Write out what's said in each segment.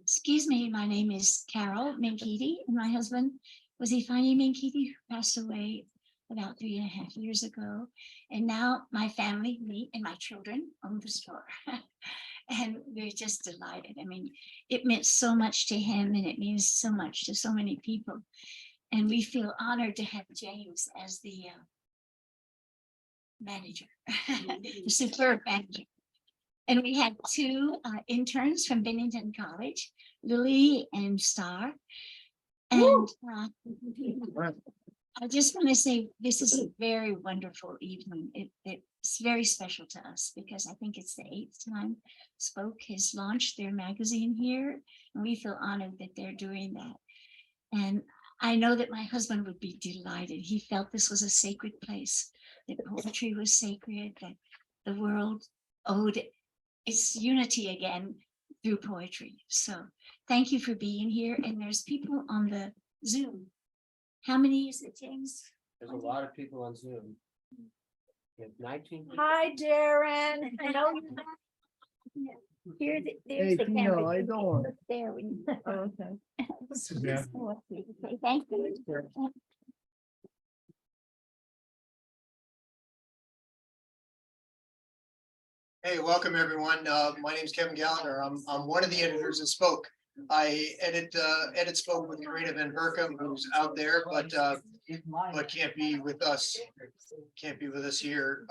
Excuse me, my name is Carol Minkiti, and my husband was Ifeanyi Minkiti, who passed away about 3.5 years ago. And now my family, me and my children own the store. And we're just delighted. I mean, it meant so much to him, and it means so much to so many people. And we feel honored to have James as the manager, the superb manager. And we had two interns from Bennington College, Lily and Star. And I just want to say this is a very wonderful evening. It's very special to us because I think it's the 8th time spoKe has launched their magazine here. And we feel honored that they're doing that. And I know that my husband would be delighted. He felt this was a sacred place, that poetry was sacred, that the world owed its unity again through poetry. So thank you for being here. And there's people on the Zoom. How many is it, James? There's a lot of people on Zoom. We have 19. Hi, Darren. I know you. There's Hey, the Tina, camera. how you doing? Look there when you. Okay. Okay, thank you. Hey, welcome everyone. My name is Kevin Gallagher. I'm one of the editors of spoKe. I edit spoKe with Innovate who's out there, but can't be with us. Can't be with us here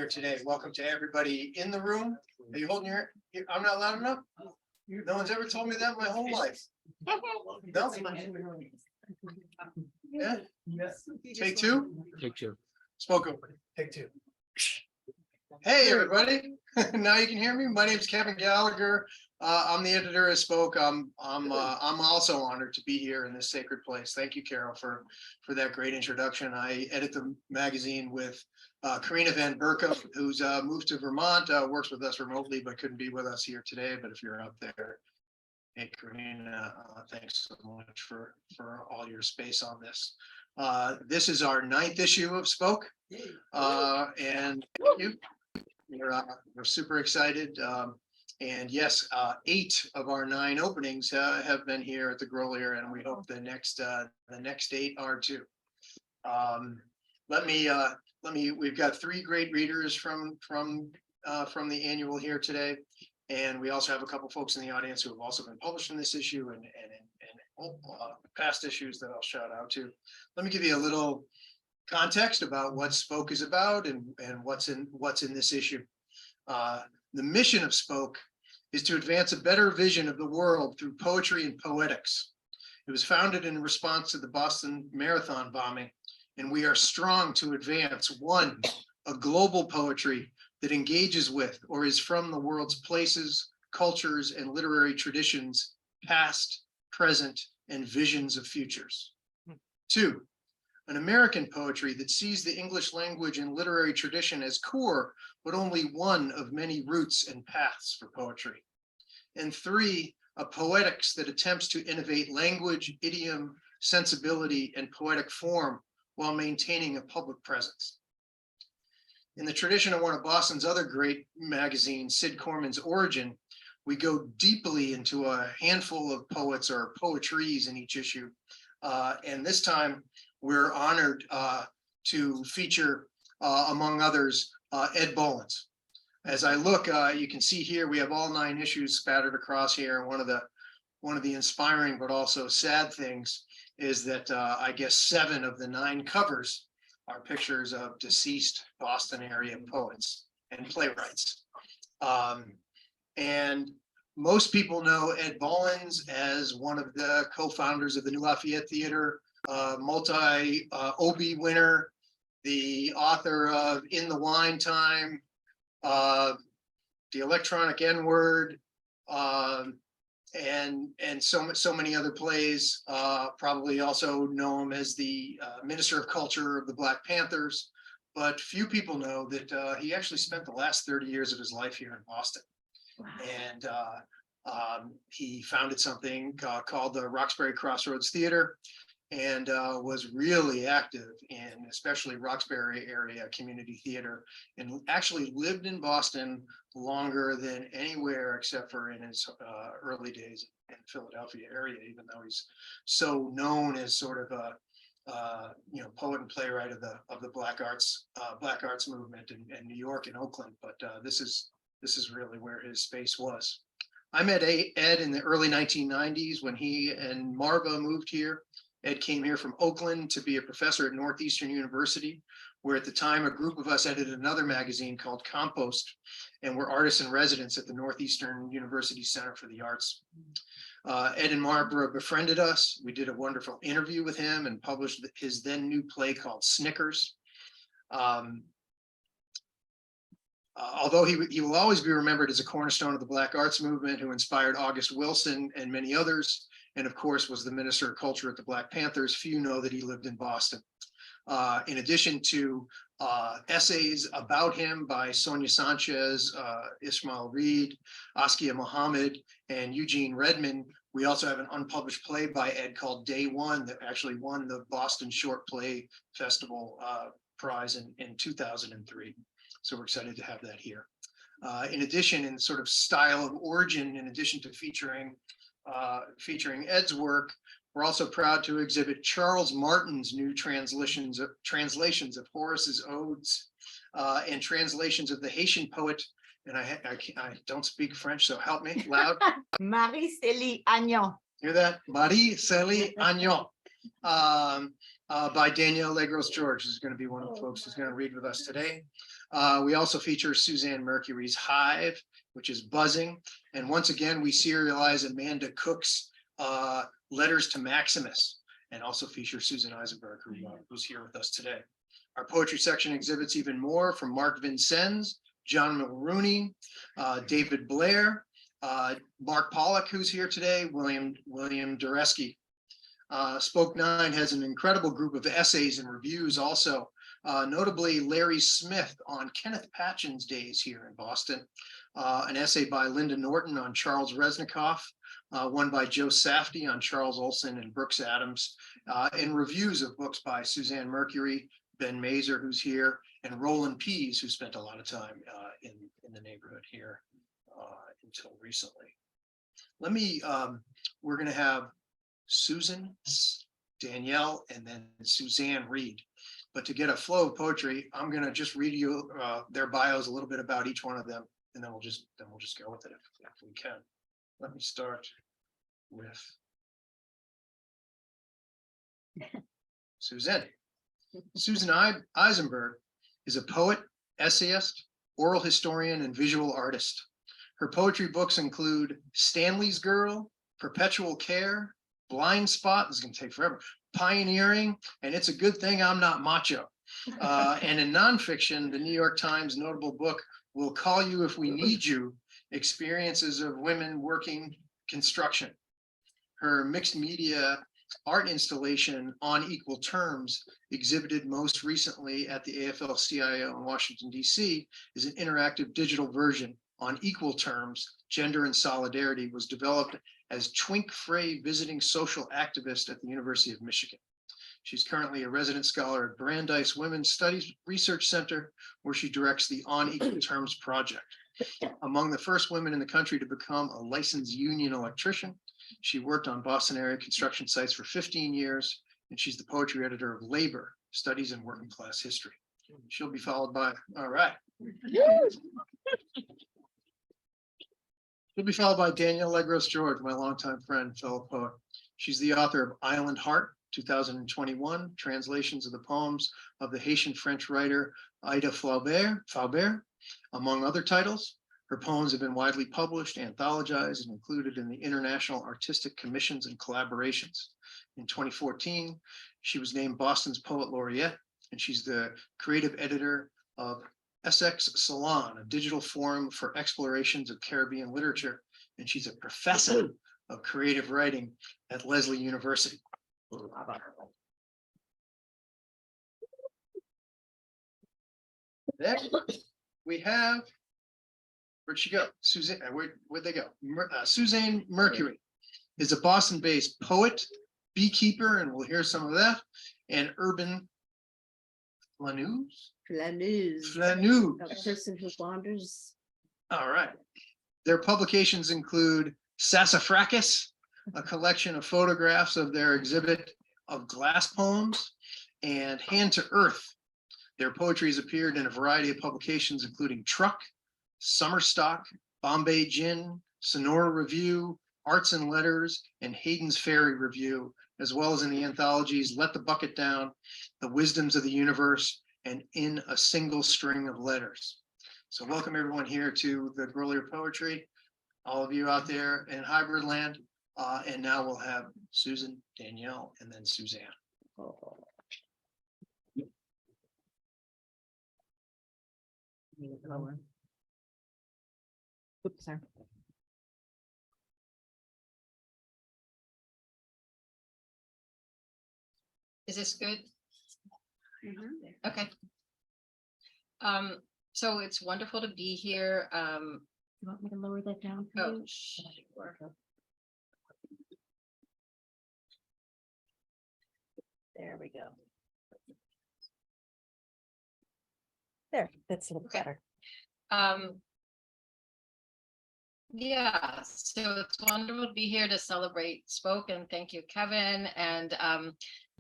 today. Welcome to everybody in the room. Are you holding your? I'm not loud enough. No one's ever told me that my whole life. No. Yeah. Take two. Take two. spoKe. Take two. Hey, everybody. Now you can hear me. My name is Kevin Gallagher. I'm the editor of spoKe. I'm also honored to be here in this sacred place. Thank you, Carol, for that great introduction. I edit the magazine with Karina Van Berkom, who's moved to Vermont, works with us remotely, but couldn't be with us here today. But if you're out there, hey, Karina, thanks so much for all your space on this. This is our 9th issue of spoKe, and thank you. We're super excited. And yes, 8 of our 9 openings have been here at the Grolier, and we hope the next 8 are too. We've got 3 great readers from the annual here today. And we also have a couple folks in the audience who have also been published in this issue and past issues that I'll shout out to. Let me give you a little context about what spoKe is about and what's in this issue. The mission of spoKe is to advance a better vision of the world through poetry and poetics. It was founded in response to the Boston Marathon bombing, and we are strong to advance a global poetry that engages with or is from the world's places, cultures, and literary traditions, past, present, and visions of futures. 2, an American poetry that sees the English language and literary tradition as core, but only one of many routes and paths for poetry. And 3, a poetics that attempts to innovate language, idiom, sensibility, and poetic form while maintaining a public presence. In the tradition of one of Boston's other great magazines, Sid Corman's Origin, we go deeply into a handful of poets or poetries in each issue. And this time, we're honored to feature, among others, Ed Bolins. As I look, you can see here we have all 9 issues spattered across here. And one of the inspiring but also sad things is that I guess 7 of the 9 covers are pictures of deceased Boston area poets and playwrights. And most people know Ed Bolins as one of the co-founders of the New Lafayette Theater, multi-Obie winner, the author of In the Wine Time, The Electronic N-Word, and so many other plays. Probably also know him as the Minister of Culture of the Black Panthers, but few people know that he actually spent the last 30 years of his life here in Boston. Wow. And he founded something called the Roxbury Crossroads Theater. and was really active in especially Roxbury area community theater, and actually lived in Boston longer than anywhere except for in his early days in the Philadelphia area, even though he's so known as sort of a poet and playwright of the Black Arts movement in New York and Oakland. But this is really where his space was. I met Ed in the early 1990s when he and Marva moved here. Ed came here from Oakland to be a professor at Northeastern University, where at the time a group of us edited another magazine called Compost, and were artists in residence at the Northeastern University Center for the Arts. Ed and Marva befriended us. We did a wonderful interview with him and published his then new play called Snickers. Although he will always be remembered as a cornerstone of the Black Arts movement, who inspired August Wilson and many others, and of course was the Minister of Culture at the Black Panthers, few know that he lived in Boston. In addition to essays about him by Sonia Sanchez, Ismail Reed, Askia Mohammed, and Eugene Redmond, we also have an unpublished play by Ed called Day One that actually won the Boston Short Play Festival prize in 2003. So we're excited to have that here. In addition, in sort of style of origin, in addition to featuring Ed's work, we're also proud to exhibit Charles Martin's new translations of Horace's odes and translations of the Haitian poet, and I don't speak French, so help me loud. Marie-Célie Agnon. Hear that? Marie-Célie Agnon. By Danielle Legros Georges, who's going to be one of the folks who's going to read with us today. We also feature Suzanne Mercury's Hive, which is buzzing. And once again, we serialize Amanda Cook's Letters to Maximus, and also feature Susan Eisenberg, who's here with us today. Our poetry section exhibits even more from Mark Vincennes, John Mulrooney, David Blair, Mark Pollock, who's here today, William Dureski. spoKe 9 has an incredible group of essays and reviews also, notably Larry Smith on Kenneth Patchen's days here in Boston, an essay by Linda Norton on Charles Reznikoff, one by Joe Safdie on Charles Olson and Brooks Adams, and reviews of books by Suzanne Mercury, Ben Mazer, who's here, and Roland Pease, who spent a lot of time in the neighborhood here until recently. We're going to have Susan, Danielle, and then Suzanne read. But to get a flow of poetry, I'm going to just read you their bios, a little bit about each one of them, and then we'll just go with it if we can. Let me start with Suzanne. Susan Eisenberg is a poet, essayist, oral historian, and visual artist. Her poetry books include Stanley's Girl, Perpetual Care, Blind Spot, this is going to take forever, Pioneering, and It's a Good Thing I'm Not Macho. And in nonfiction, the New York Times notable book, We'll Call You If We Need You, Experiences of Women Working Construction. Her mixed media art installation On Equal Terms, exhibited most recently at the AFL-CIO in Washington, D.C., is an interactive digital version. On Equal Terms, Gender and Solidarity was developed as Twink Frey visiting social activist at the University of Michigan. She's currently a resident scholar at Brandeis Women's Studies Research Center, where she directs the On Equal Terms project. Among the first women in the country to become a licensed union electrician, she worked on Boston area construction sites for 15 years, and she's the poetry editor of Labor, Studies in Working Class History. She'll be followed by, all right. She'll be followed by Danielle Legros Georges, my longtime friend, fellow poet. She's the author of Island Heart, 2021, translations of the poems of the Haitian French writer Ida Faubert, among other titles. Her poems have been widely published, anthologized, and included in the International Artistic Commissions and Collaborations. In 2014, she was named Boston's Poet Laureate, and she's the creative editor of Essex Salon, a digital forum for explorations of Caribbean literature, and she's a professor of creative writing at Lesley University. Next, we have, where'd she go? Suzanne, where'd they go? Suzanne Mercury is a Boston-based poet, beekeeper, and we'll hear some of that, and urban flaneurs. Flaneurs, Flaneurs. a person who wanders. All right. Their publications include Sassafracus, a collection of photographs of their exhibit of glass poems, and Hand to Earth. Their poetry has appeared in a variety of publications, including Truck, Summer Stock, Bombay Gin, Sonora Review, Arts and Letters, and Hayden's Fairy Review, as well as in the anthologies Let the Bucket Down, The Wisdoms of the Universe, and In a Single String of Letters. So welcome everyone here to the Grolier Poetry, all of you out there in hybrid land. And now we'll have Susan, Danielle, and then Suzanne. Oops, sorry. Is this good? Mhm. Okay. So it's wonderful to be here. You want me to lower that down for Oh, you? sure. There we go. There, that's a little Okay. better. Yeah, so it's wonderful to be here to celebrate spoke, and thank you, Kevin. And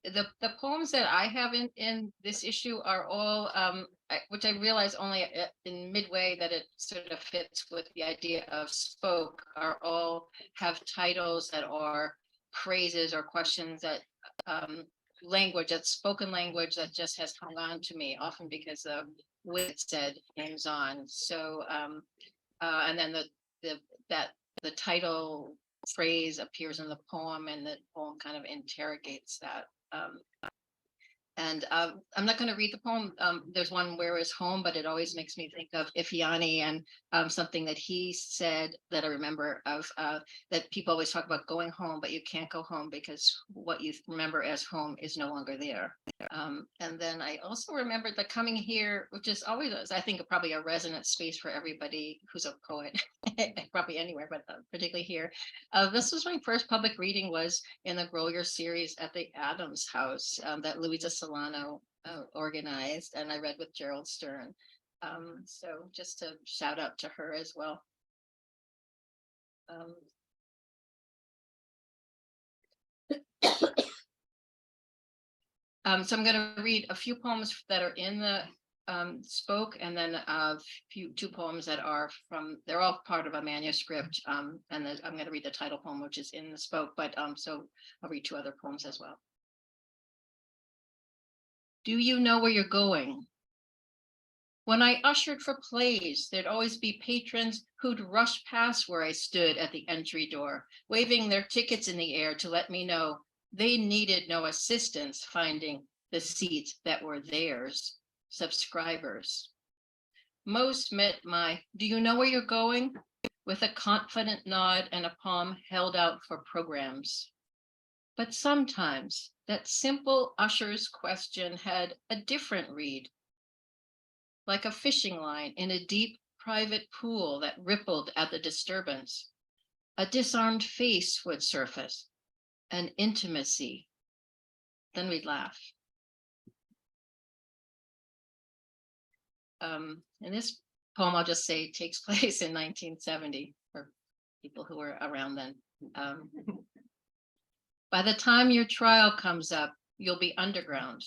the poems that I have in this issue are all which I realize only in midway that it sort of fits with the idea of spoke, are all have titles that are phrases or questions that language, that's spoken language that just has hung on to me, often because of what it said hangs on. So and then the title phrase appears in the poem, and the poem kind of interrogates that. And I'm not going to read the poem. There's one, Where is Home, but it always makes me think of Ifeanyi and something that he said that I remember of that people always talk about going home, but you can't go home because what you remember as home is no longer there. And then I also remembered that coming here, which is always, I think, probably a resonant space for everybody who's a poet, probably anywhere, but particularly here. This was my first public reading, was in the Grolier series at the Adams House that Louisa Solano organized, and I read with Gerald Stern. So just to shout out to her as well. So I'm going to read a few poems that are in the spoke, and then two poems that are they're all part of a manuscript, and then I'm going to read the title poem, which is in the spoke, but so I'll read two other poems as well. Do you know where you're going? When I ushered for plays, there'd always be patrons who'd rush past where I stood at the entry door, waving their tickets in the air to let me know they needed no assistance finding the seats that were theirs, subscribers. Most met my, do you know where you're going? With a confident nod and a palm held out for programs. But sometimes that simple usher's question had a different read, like a fishing line in a deep private pool that rippled at the disturbance. A disarmed face would surface, an intimacy. Then we'd laugh. And this poem, I'll just say, takes place in 1970 for people who were around then. By the time your trial comes up, you'll be underground.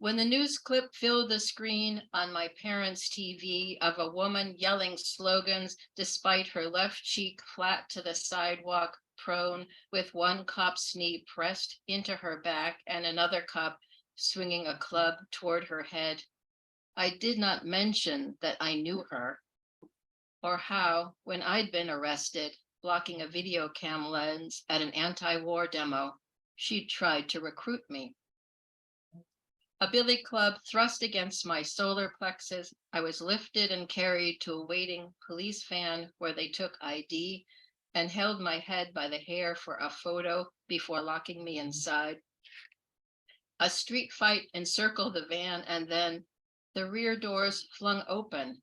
When the news clip filled the screen on my parents' TV of a woman yelling slogans despite her left cheek flat to the sidewalk, prone, with one cop's knee pressed into her back and another cop swinging a club toward her head, I did not mention that I knew her, or how, when I'd been arrested, blocking a video cam lens at an anti-war demo, she'd tried to recruit me. A billy club thrust against my solar plexus, I was lifted and carried to a waiting police van where they took ID and held my head by the hair for a photo before locking me inside. A street fight encircled the van, and then the rear doors flung open.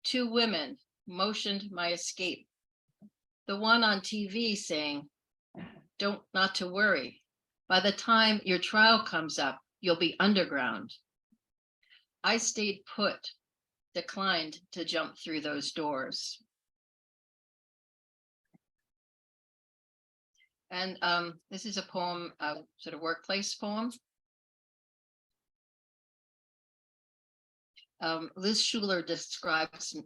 Two women motioned my escape. The one on TV saying, don't not to worry. By the time your trial comes up, you'll be underground. I stayed put, declined to jump through those doors. And this is a poem, sort of workplace poem. Liz Schuler describes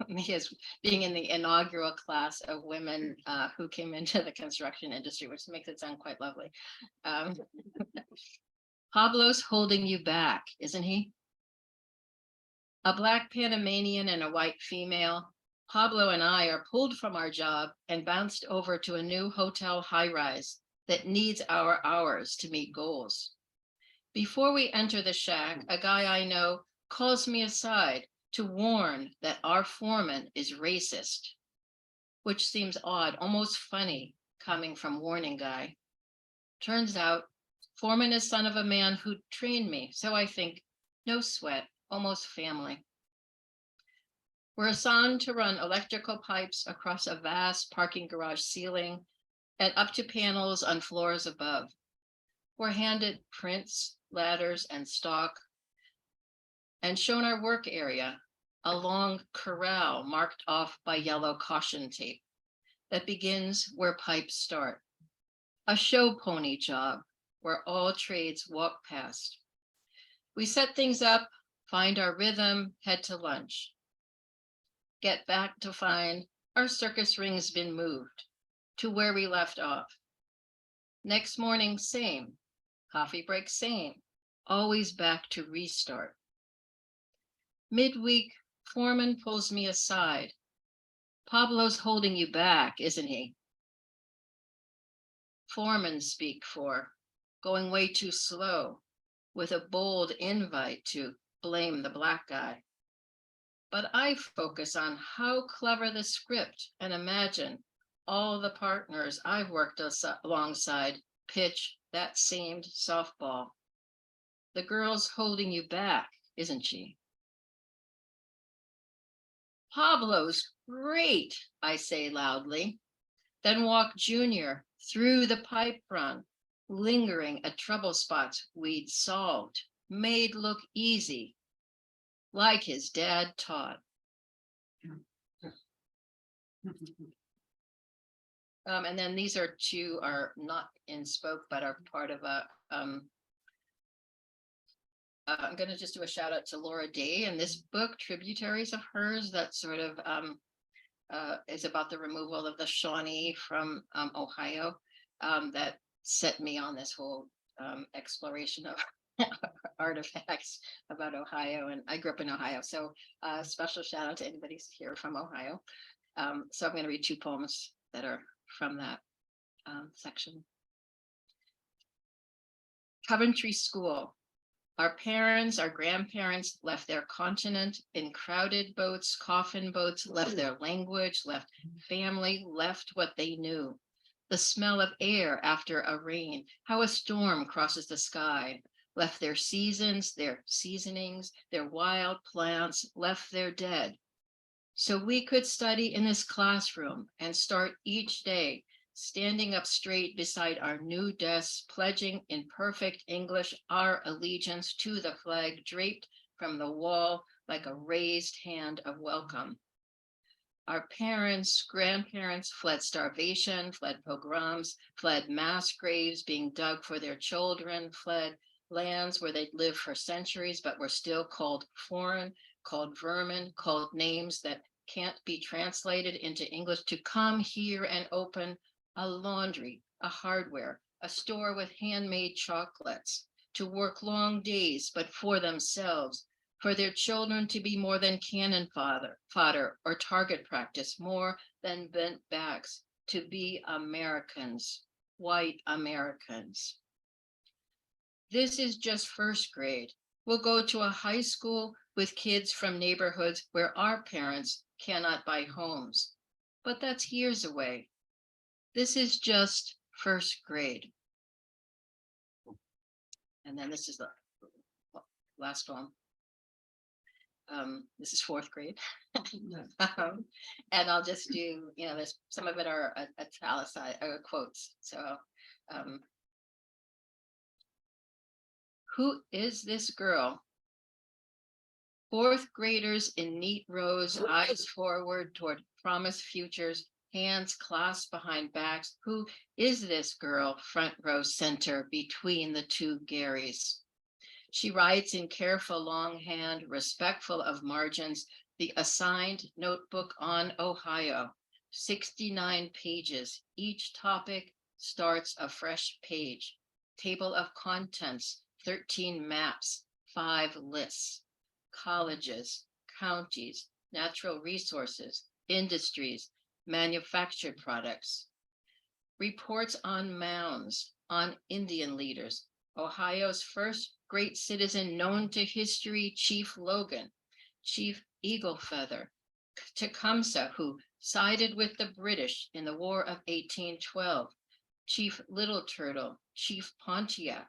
me as being in the inaugural class of women who came into the construction industry, which makes it sound quite lovely. Pablo's holding you back, isn't he? A Black Panamanian and a white female, Pablo and I are pulled from our job and bounced over to a new hotel high-rise that needs our hours to meet goals. Before we enter the shack, a guy I know calls me aside to warn that our foreman is racist, which seems odd, almost funny, coming from warning guy. Turns out, foreman is son of a man who trained me, so I think, no sweat, almost family. We're assigned to run electrical pipes across a vast parking garage ceiling and up to panels on floors above. We're handed prints, ladders, and stock, and shown our work area, a long corral marked off by yellow caution tape that begins where pipes start. A show pony job where all trades walk past. We set things up, find our rhythm, head to lunch. Get back to find our circus ring's been moved to where we left off. Next morning, same. Coffee break, same. Always back to restart. Midweek, foreman pulls me aside. Pablo's holding you back, isn't he? Foreman speak for, going way too slow, with a bold invite to blame the Black guy. But I focus on how clever the script and imagine all the partners I've worked alongside pitch that same softball. The girl's holding you back, isn't she? Pablo's great, I say loudly, then walk Junior through the pipe run, lingering at trouble spots we'd solved, made look easy, like his dad taught. And then these are two are not in spoke, but are part of a, I'm going to just do a shout out to Laura Day and this book, Tributaries of Hers, that sort of is about the removal of the Shawnee from Ohio, that set me on this whole exploration of artifacts about Ohio. And I grew up in Ohio, so special shout out to anybody here from Ohio. So I'm going to read two poems that are from that section. Coventry School. Our parents, our grandparents left their continent in crowded boats, coffin boats, left their language, left family, left what they knew. The smell of air after a rain, how a storm crosses the sky, left their seasons, their seasonings, their wild plants, left their dead. So we could study in this classroom and start each day standing up straight beside our new desks, pledging in perfect English our allegiance to the flag draped from the wall like a raised hand of welcome. Our parents, grandparents fled starvation, fled pogroms, fled mass graves being dug for their children, fled lands where they'd lived for centuries, but were still called foreign, called vermin, called names that can't be translated into English, to come here and open a laundry, a hardware, a store with handmade chocolates, to work long days, but for themselves, for their children to be more than cannon fodder or target practice, more than bent backs, to be Americans, white Americans. This is just first grade. We'll go to a high school with kids from neighborhoods where our parents cannot buy homes, but that's years away. This is just first grade. And then this is the last one. This is fourth grade. And I'll just do, there's some of it are italicized quotes. So, who is this girl? Fourth graders in neat rows, eyes forward toward promised futures, hands clasped behind backs. Who is this girl? Front row center between the two Garys. She writes in careful longhand, respectful of margins, the assigned notebook on Ohio, 69 pages. Each topic starts a fresh page. Table of contents, 13 maps, 5 lists. Colleges, counties, natural resources, industries, manufactured products. Reports on mounds, on Indian leaders. Ohio's first great citizen known to history, Chief Logan, Chief Eagle Feather, Tecumseh, who sided with the British in the War of 1812, Chief Little Turtle, Chief Pontiac.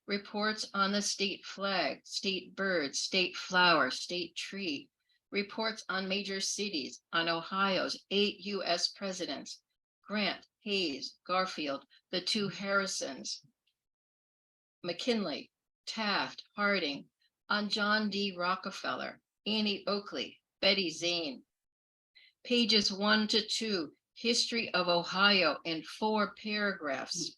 Reports on the state flag, state bird, state flower, state tree. Reports on major cities, on Ohio's 8 US presidents, Grant, Hayes, Garfield, the 2 Harrisons, McKinley, Taft, Harding, on John D. Rockefeller, Annie Oakley, Betty Zane. Pages 1 to 2, History of Ohio in 4 paragraphs.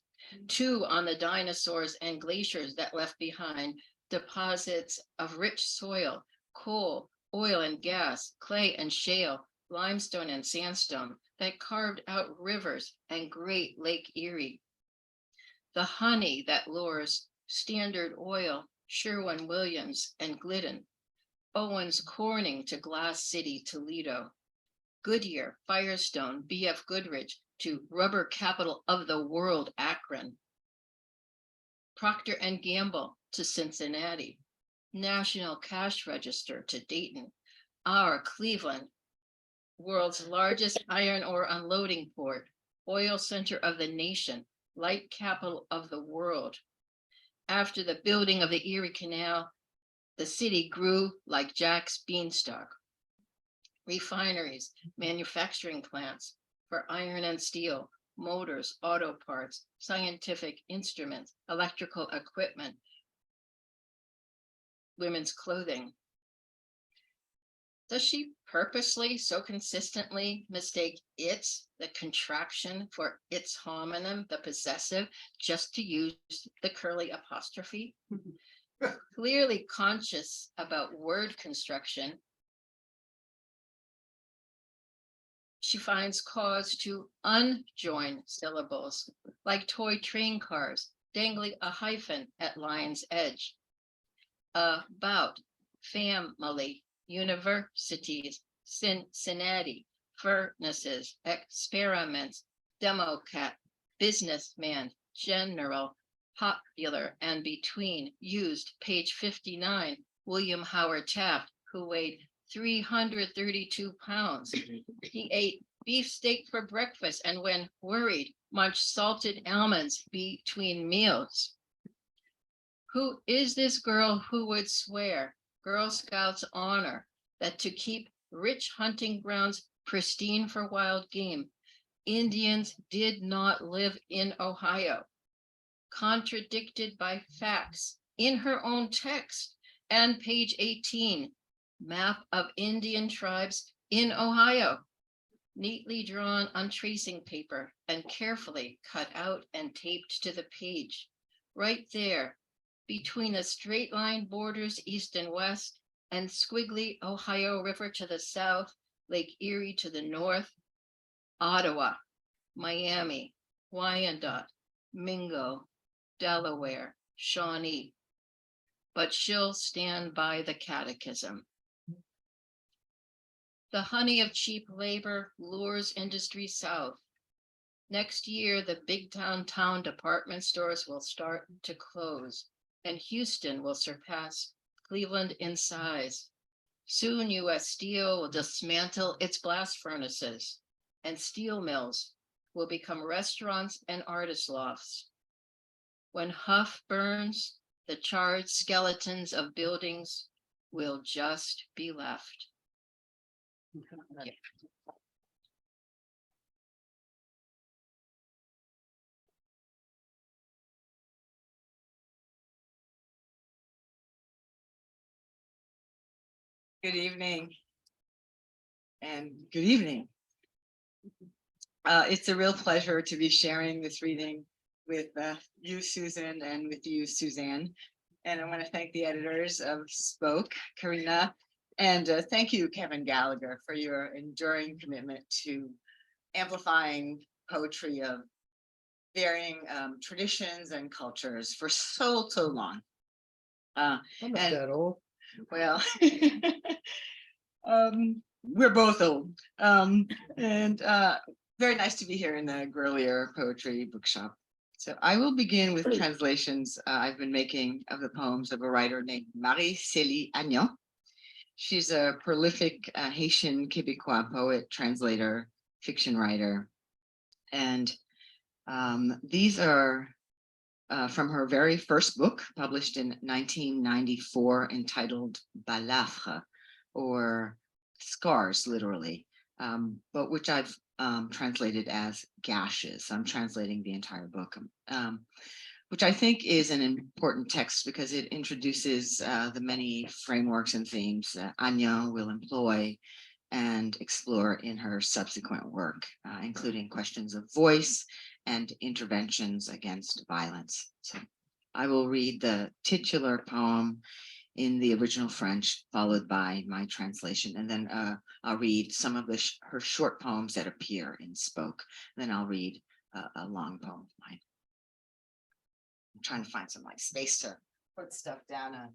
2 on the dinosaurs and glaciers that left behind deposits of rich soil, coal, oil and gas, clay and shale, limestone and sandstone that carved out rivers and Great Lake Erie. The honey that lures, Standard Oil, Sherwin-Williams and Glidden, Owens Corning to Glass City, Toledo, Goodyear, Firestone, B.F. Goodrich to rubber capital of the world, Akron, Procter and Gamble to Cincinnati, National Cash Register to Dayton, our Cleveland, world's largest iron ore unloading port, oil center of the nation, light capital of the world. After the building of the Erie Canal, the city grew like Jack's beanstalk. Refineries, manufacturing plants for iron and steel, motors, auto parts, scientific instruments, electrical equipment, women's clothing. Does she purposely, so consistently mistake it's the contraction for its homonym, the possessive, just to use the curly apostrophe? Clearly conscious about word construction, she finds cause to unjoin syllables, like toy train cars, dangling a hyphen at line's edge. About, family, universities, Cincinnati, furnaces, experiments, Democrat, businessman, general, popular, and between, used, page 59, William Howard Taft, who weighed 332 pounds. He ate beefsteak for breakfast and when worried, munched salted almonds between meals. Who is this girl who would swear, Girl Scouts honor, that to keep rich hunting grounds pristine for wild game, Indians did not live in Ohio? Contradicted by facts in her own text and page 18, map of Indian tribes in Ohio, neatly drawn on tracing paper and carefully cut out and taped to the page. Right there, between the straight line borders east and west, and squiggly Ohio River to the south, Lake Erie to the north, Ottawa, Miami, Wyandotte, Mingo, Delaware, Shawnee. But she'll stand by the catechism. The honey of cheap labor lures industry south. Next year, the big town department stores will start to close, and Houston will surpass Cleveland in size. Soon, U.S. Steel will dismantle its blast furnaces, and steel mills will become restaurants and artist lofts. When Huff burns, the charred skeletons of buildings will just be left. Good evening. And good evening. It's a real pleasure to be sharing this reading with you, Susan, and with you, Suzanne. And I want to thank the editors of spoKe, Karina, and thank you, Kevin Gallagher, for your enduring commitment to amplifying poetry of varying traditions and cultures for so long. I'm not And- that old. Well, we're both old. And very nice to be here in the Grolier Poetry Bookshop. So I will begin with translations I've been making of the poems of a writer named Marie-Célie Agnon. She's a prolific Haitian Québécois poet, translator, fiction writer. And these are from her very first book, published in 1994, entitled Balafre, or scars, literally, but which I've translated as gashes. I'm translating the entire book, which I think is an important text because it introduces the many frameworks and themes that Agnon will employ and explore in her subsequent work, including questions of voice and interventions against violence. So I will read the titular poem in the original French, followed by my translation, and then I'll read some of her short poems that appear in spoKe. Then I'll read a long poem of mine. I'm trying to find some space to put stuff down.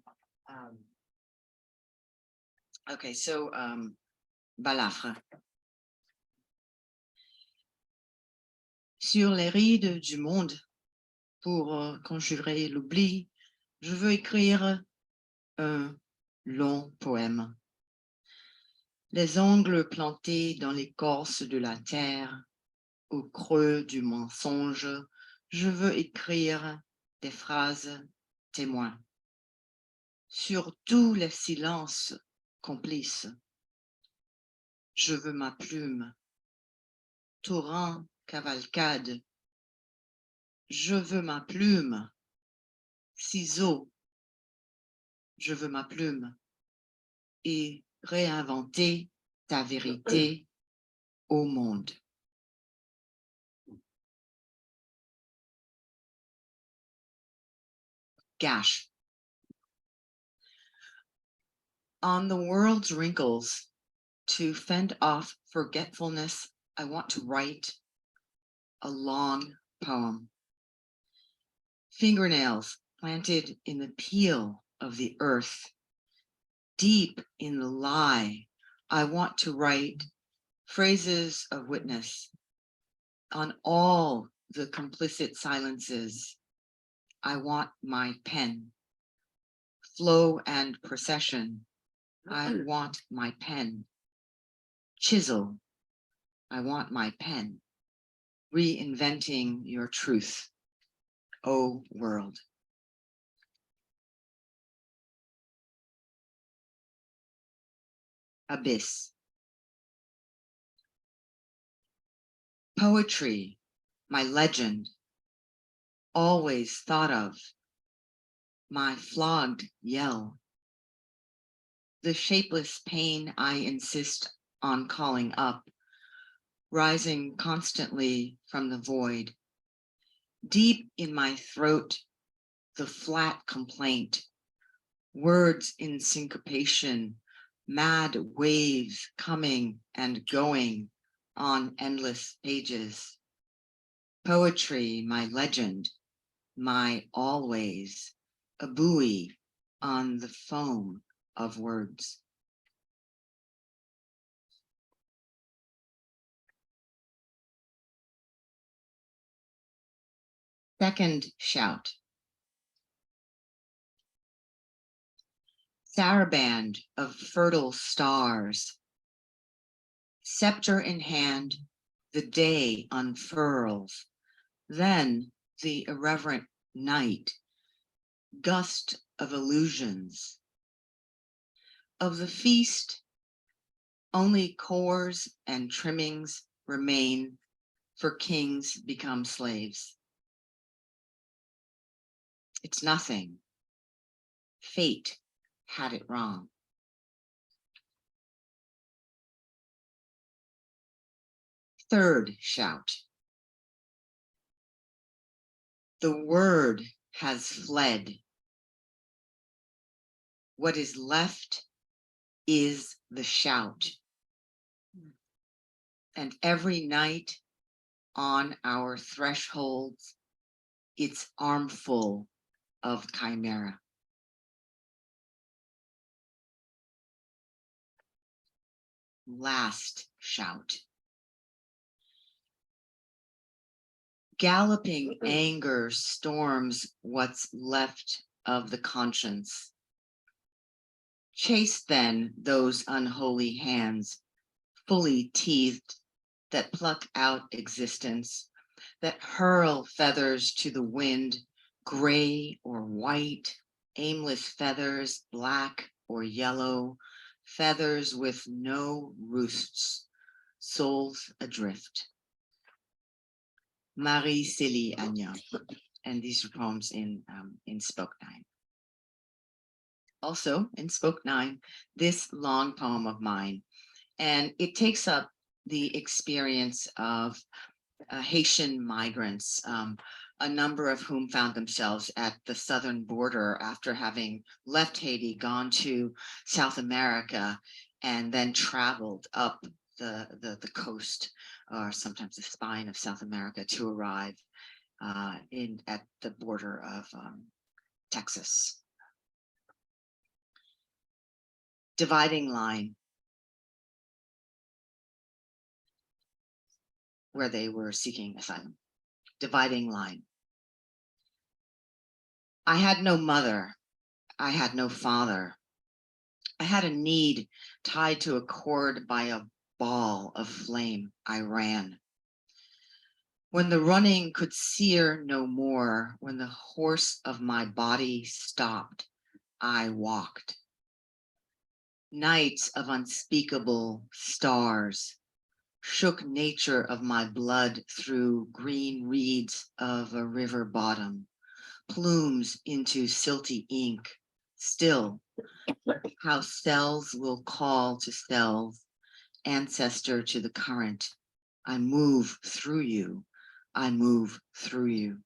Okay, so Balafre. Sur les rides du monde, pour conjurer l'oubli, je veux écrire un long poème. Les ongles plantés dans l'écorce de la terre, au creux du mensonge, je veux écrire des phrases témoins. Sur tous les silences complices, je veux ma plume. Torrent, cavalcade, je veux ma plume. Ciseaux, je veux ma plume. Et réinventer ta vérité au monde. Gash. On the world's wrinkles, to fend off forgetfulness, I want to write a long poem. Fingernails planted in the peel of the earth. Deep in the lie, I want to write phrases of witness. On all the complicit silences, I want my pen. Flow and procession, I want my pen. Chisel, I want my pen. Reinventing your truth, O world. Abyss. Poetry, my legend, always thought of, my flogged yell. The shapeless pain I insist on calling up, rising constantly from the void. Deep in my throat, the flat complaint, words in syncopation, mad waves coming and going on endless pages. Poetry, my legend, my always, a buoy on the foam of words. Second shout. Saraband of fertile stars. Scepter in hand, the day unfurls. Then the irreverent night. Gust of illusions. Of the feast, only cores and trimmings remain, for kings become slaves. It's nothing. Fate had it wrong. Third shout. The word has fled. What is left is the shout. And every night on our thresholds, its armful of chimera. Last shout. Galloping anger storms what's left of the conscience. Chase then those unholy hands, fully teethed, that pluck out existence, that hurl feathers to the wind, gray or white, aimless feathers, black or yellow, feathers with no roosts, souls adrift. Marie-Célie Agnon, and these are poems in spoke 9. Also in spoke 9, this long poem of mine, and it takes up the experience of Haitian migrants, a number of whom found themselves at the southern border after having left Haiti, gone to South America, and then traveled up the coast, or sometimes the spine of South America, to arrive at the border of Texas. Dividing line, where they were seeking asylum. Dividing line. I had no mother. I had no father. I had a need tied to a cord by a ball of flame. I ran. When the running could sear no more, when the horse of my body stopped, I walked. Nights of unspeakable stars shook nature of my blood through green reeds of a river bottom, plumes into silty ink. Still, how cells will call to cells, ancestor to the current. I move through you. I move through you.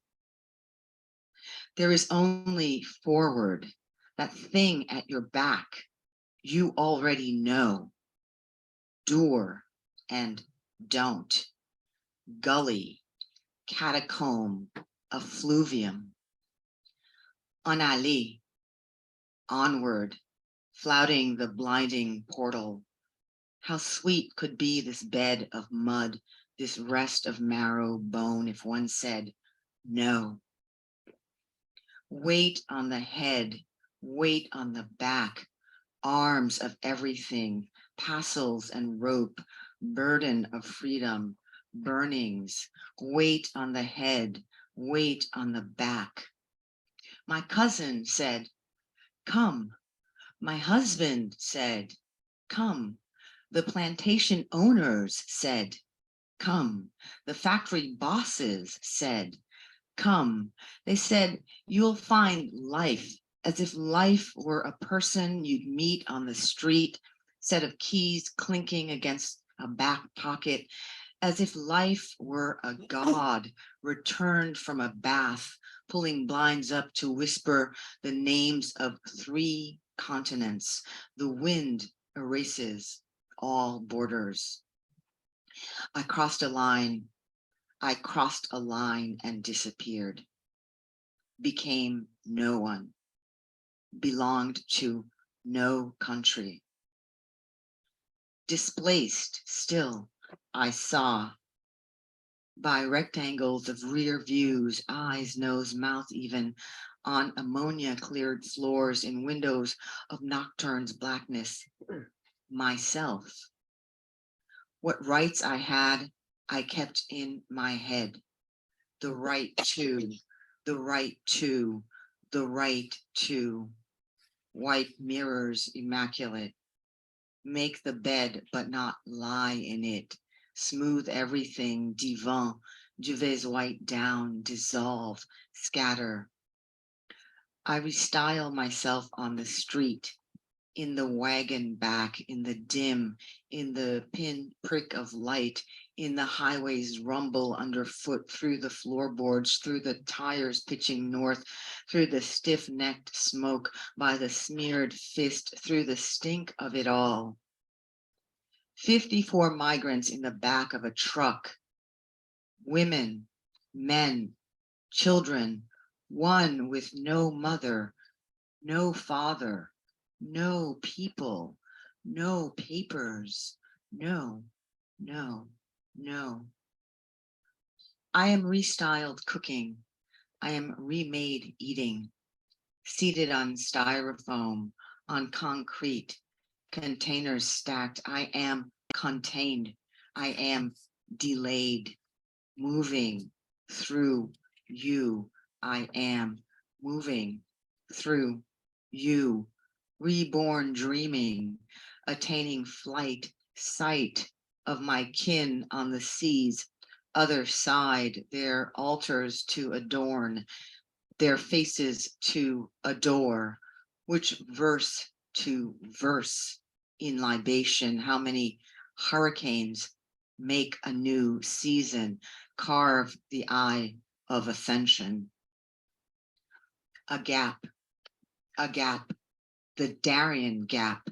There is only forward, that thing at your back. You already know. Door and don't. Gully, catacomb, effluvium. En allée, onward, flouting the blinding portal. How sweet could be this bed of mud, this rest of marrow bone, if one said no. Weight on the head, weight on the back, arms of everything, tassels and rope, burden of freedom, burnings, weight on the head, weight on the back. My cousin said, come. My husband said, come. The plantation owners said, come. The factory bosses said, come. They said, you'll find life, as if life were a person you'd meet on the street, set of keys clinking against a back pocket, as if life were a god returned from a bath, pulling blinds up to whisper the names of 3 continents. The wind erases all borders. I crossed a line. I crossed a line and disappeared. Became no one. Belonged to no country. Displaced still, I saw by rectangles of rear views, eyes, nose, mouth, even on ammonia cleared floors in windows of nocturne's blackness, myself. What rights I had, I kept in my head. The right to, the right to, the right to. White mirrors immaculate, make the bed, but not lie in it, smooth everything, divin, je vais white down, dissolve, scatter. I restyle myself on the street, in the wagon back, in the dim, in the pin prick of light, in the highway's rumble underfoot, through the floorboards, through the tires pitching north, through the stiff-necked smoke, by the smeared fist, through the stink of it all. 54 migrants in the back of a truck, women, men, children, one with no mother, no father, no people, no papers, no. I am restyled cooking. I am remade eating, seated on styrofoam, on concrete, containers stacked. I am contained. I am delayed, moving through you. I am moving through you, reborn dreaming, attaining flight, sight of my kin on the seas, other side, their altars to adorn, their faces to adore, which verse to verse in libation, how many hurricanes make a new season, carve the eye of ascension. A gap, the Darien Gap,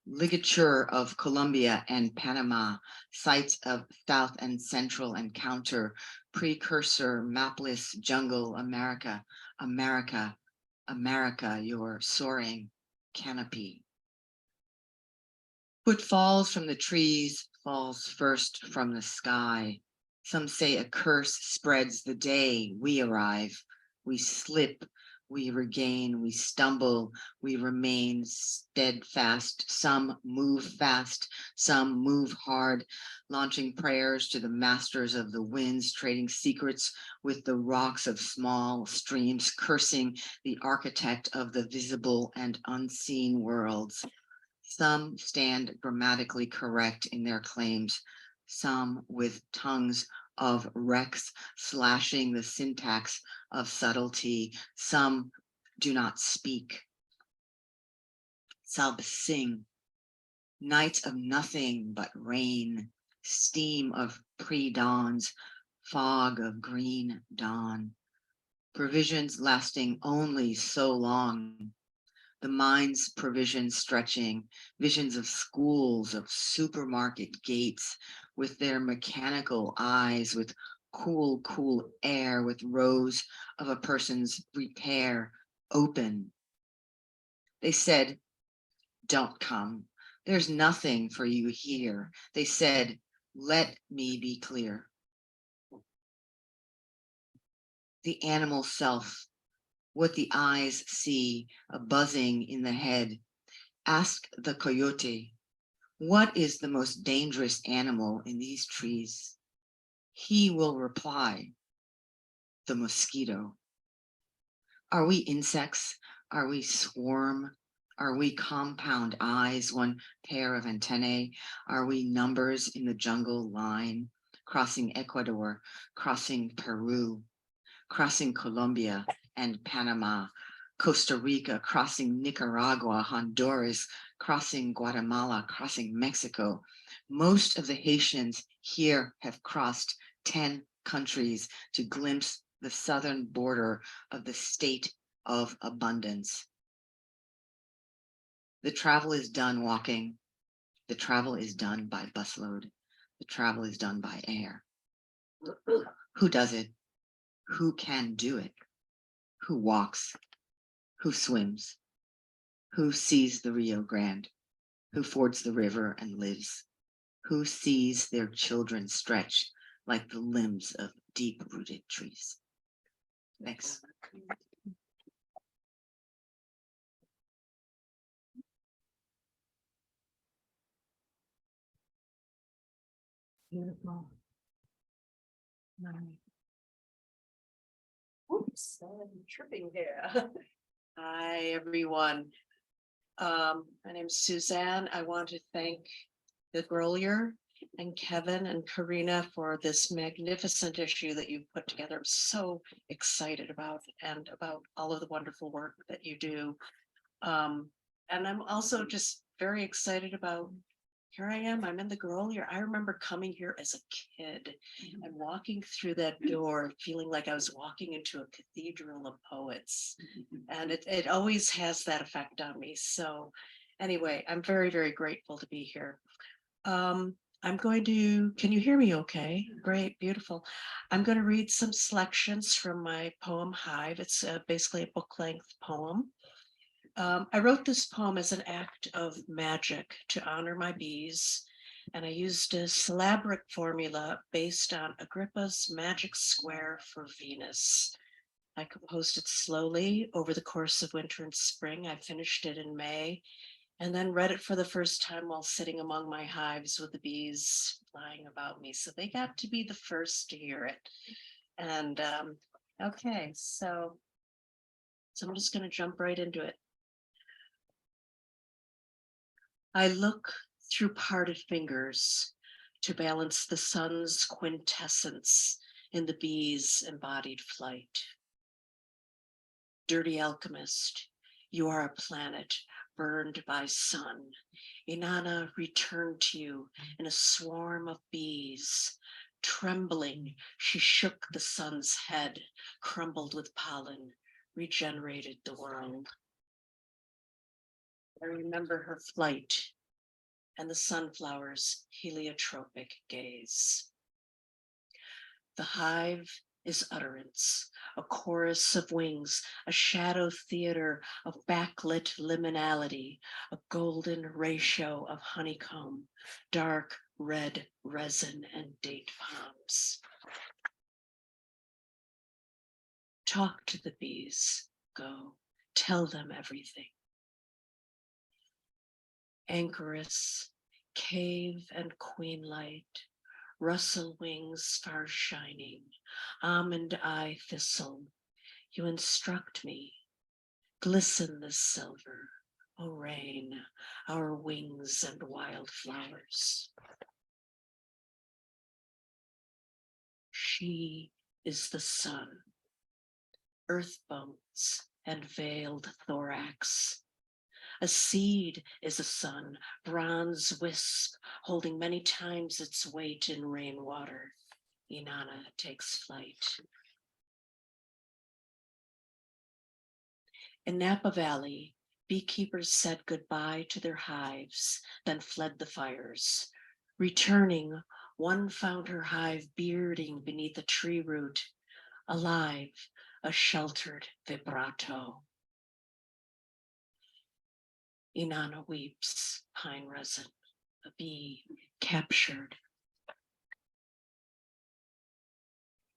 ligature of Colombia and Panama, sites of South and Central encounter, precursor, mapless jungle, America, America, America, your soaring canopy. What falls from the trees falls first from the sky. Some say a curse spreads the day we arrive. We slip, we regain, we stumble, we remain steadfast. Some move fast, some move hard, launching prayers to the masters of the winds, trading secrets with the rocks of small streams, cursing the architect of the visible and unseen worlds. Some stand grammatically correct in their claims, some with tongues of wrecks slashing the syntax of subtlety. Some do not speak. Some sing. Nights of nothing but rain, steam of pre-dawns, fog of green dawn. Provisions lasting only so long. The mind's provisions stretching, visions of schools, of supermarket gates, with their mechanical eyes, with cool air, with rows of a person's repair open. They said, don't come. There's nothing for you here. They said, let me be clear. The animal self, what the eyes see, a buzzing in the head. Ask the coyote, what is the most dangerous animal in these trees? He will reply, the mosquito. Are we insects? Are we swarm? Are we compound eyes, one pair of antennae? Are we numbers in the jungle line, crossing Ecuador, crossing Peru, crossing Colombia and Panama, Costa Rica, crossing Nicaragua, Honduras, crossing Guatemala, crossing Mexico? Most of the Haitians here have crossed 10 countries to glimpse the southern border of the state of abundance. The travel is done walking. The travel is done by busload. The travel is done by air. Who does it? Who can do it? Who walks? Who swims? Who sees the Rio Grande? Who fords the river and lives? Who sees their children stretch like the limbs of deep-rooted trees? Thanks. Beautiful. Oops, I'm tripping here. Hi, everyone. My name's Suzanne. I want to thank the Grolier and Kevin and Karina for this magnificent issue that you've put together. I'm so excited about and about all of the wonderful work that you do. And I'm also just very excited about, here I am, I'm in the Grolier. I remember coming here as a kid and walking through that door, feeling like I was walking into a cathedral of poets. And it always has that effect on me. So anyway, I'm very, very grateful to be here. I'm going to, can you hear me okay? Great, beautiful. I'm going to read some selections from my poem Hive. It's basically a book length poem. I wrote this poem as an act of magic to honor my bees, and I used a syllabic formula based on Agrippa's magic square for Venus. I composed it slowly over the course of winter and spring. I finished it in May, and then read it for the first time while sitting among my hives with the bees flying about me. So they got to be the first to hear it. And okay, so I'm just going to jump right into it. I look through parted fingers to balance the sun's quintessence in the bee's embodied flight. Dirty alchemist, you are a planet burned by sun. Inanna returned to you in a swarm of bees. Trembling, she shook the sun's head, crumbled with pollen, regenerated the world. I remember her flight and the sunflower's heliotropic gaze. The hive is utterance, a chorus of wings, a shadow theater of backlit liminality, a golden ratio of honeycomb, dark red resin and date palms. Talk to the bees, go, tell them everything. Anchoress, cave and queen light, rustle wings far shining, almond eye thistle, you instruct me, glisten the silver, O rain, our wings and wildflowers. She is the sun, earth bones and veiled thorax. A seed is a sun, bronze wisp, holding many times its weight in rainwater. Inanna takes flight. In Napa Valley, beekeepers said goodbye to their hives, then fled the fires. Returning, one found her hive bearding beneath a tree root, alive, a sheltered vibrato. Inanna weeps, pine resin, a bee captured.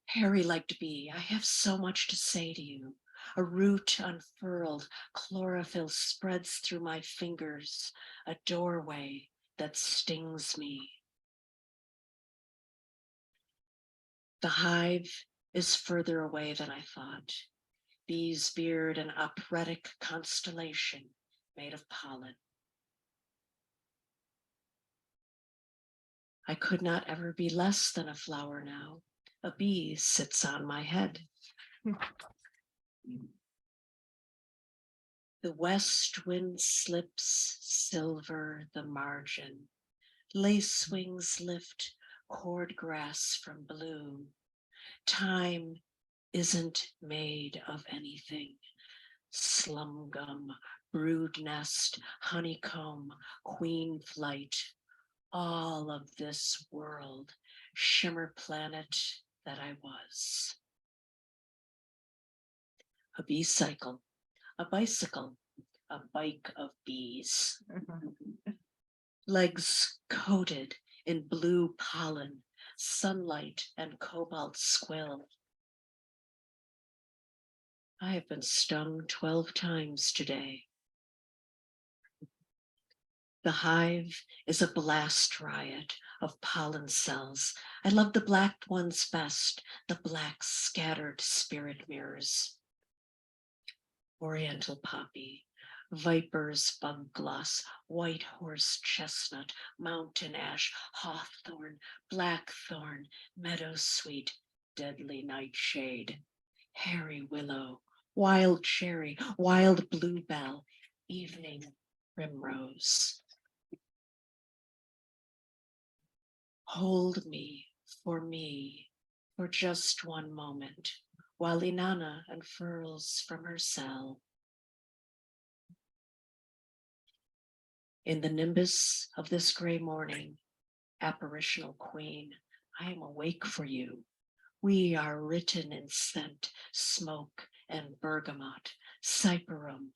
Hairy-legged bee, I have so much to say to you. A root unfurled, chlorophyll spreads through my fingers, a doorway that stings me. The hive is further away than I thought. Bees beard an operatic constellation made of pollen. I could not ever be less than a flower now. A bee sits on my head. The west wind slips silver the margin. Lace wings lift cord grass from blue. Time isn't made of anything. Slum gum, brood nest, honeycomb, queen flight, all of this world, shimmer planet that I was. A bee cycle, a bicycle, a bike of bees. Legs coated in blue pollen, sunlight and cobalt squill. I have been stung 12 times today. The hive is a blast riot of pollen cells. I love the black ones best, the black scattered spirit mirrors. Oriental poppy, Viper's bug gloss, white horse chestnut, mountain ash, hawthorn, blackthorn, meadow sweet, deadly nightshade, hairy willow, wild cherry, wild bluebell, evening primrose. Hold me, for just one moment, while Inanna unfurls from her cell. In the nimbus of this gray morning, apparitional queen, I am awake for you. We are written in scent, smoke, and bergamot, cyperum,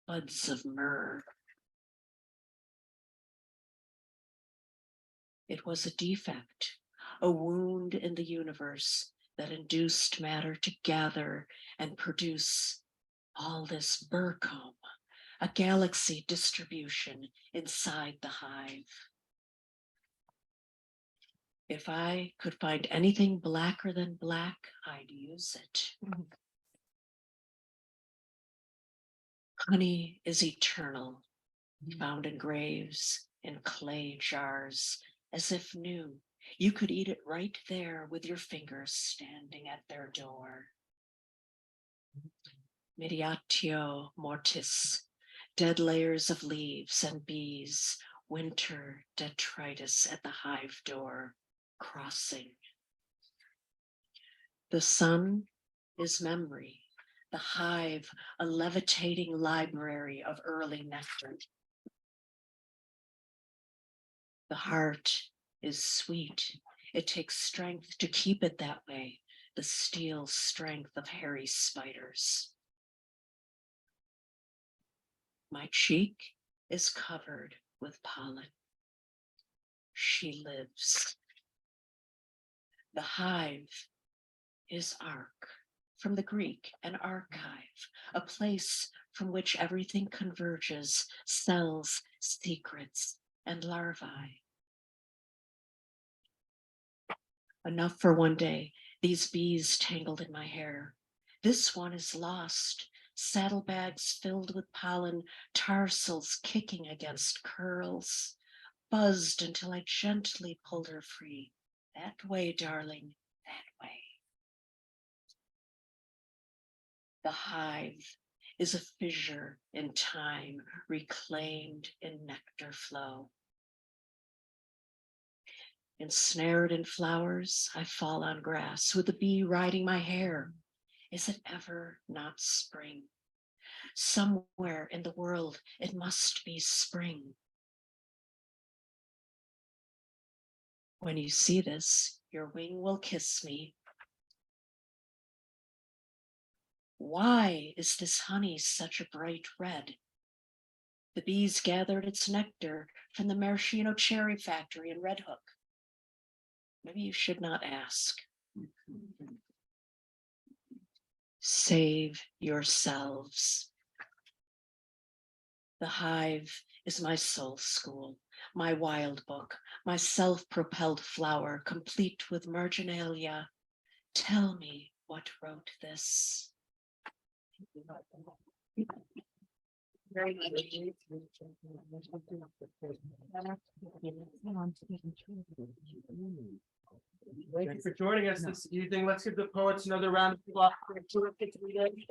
buds of myrrh. It was a defect, a wound in the universe that induced matter to gather and produce all this burcomb, a galaxy distribution inside the hive. If I could find anything blacker than black, I'd use it. Honey is eternal, found in graves, in clay jars, as if new. You could eat it right there with your fingers standing at their door. Mediatio mortis, dead layers of leaves and bees, winter detritus at the hive door, crossing. The sun is memory, the hive, a levitating library of early nectar. The heart is sweet. It takes strength to keep it that way, the steel strength of hairy spiders. My cheek is covered with pollen. She lives. The hive is ark, from the Greek, an archive, a place from which everything converges, cells, secrets, and larvae. Enough for one day, these bees tangled in my hair. This one is lost, saddlebags filled with pollen, tarsals kicking against curls, buzzed until I gently pulled her free. That way, darling, that way. The hive is a fissure in time, reclaimed in nectar flow. Ensnared in flowers, I fall on grass with a bee riding my hair. Is it ever not spring? Somewhere in the world, it must be spring. When you see this, your wing will kiss me. Why is this honey such a bright red? The bees gathered its nectar from the maraschino cherry factory in Red Hook. Maybe you should not ask. Save yourselves. The hive is my soul school, my wild book, my self-propelled flower, complete with marginalia. Tell me what wrote this. Very much. Thank you for joining us this evening. Let's give the poets another round of applause for a terrific reading.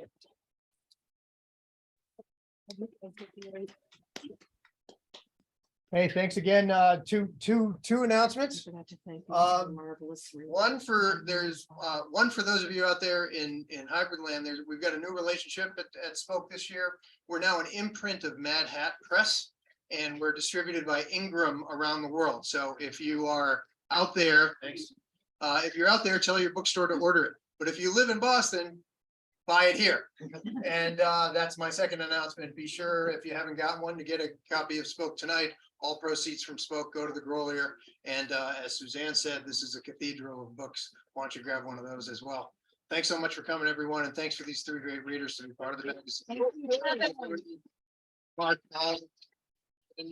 Hey, thanks again. Two announcements. One for one for those of you out there in hybrid land. We've got a new relationship at spoKe this year. We're now an imprint of Mad Hat Press, and we're distributed by Ingram around the world. So if you are out there, if you're out there, tell your bookstore to order it. But if you live in Boston, buy it here. And that's my second announcement. Be sure, if you haven't gotten one, to get a copy of spoKe tonight. All proceeds from spoKe go to the Grolier. And as Suzanne said, this is a cathedral of books. Why don't you grab one of those as well? Thanks so much for coming, everyone. And thanks for these three great readers to be part of the magazine. Mark, and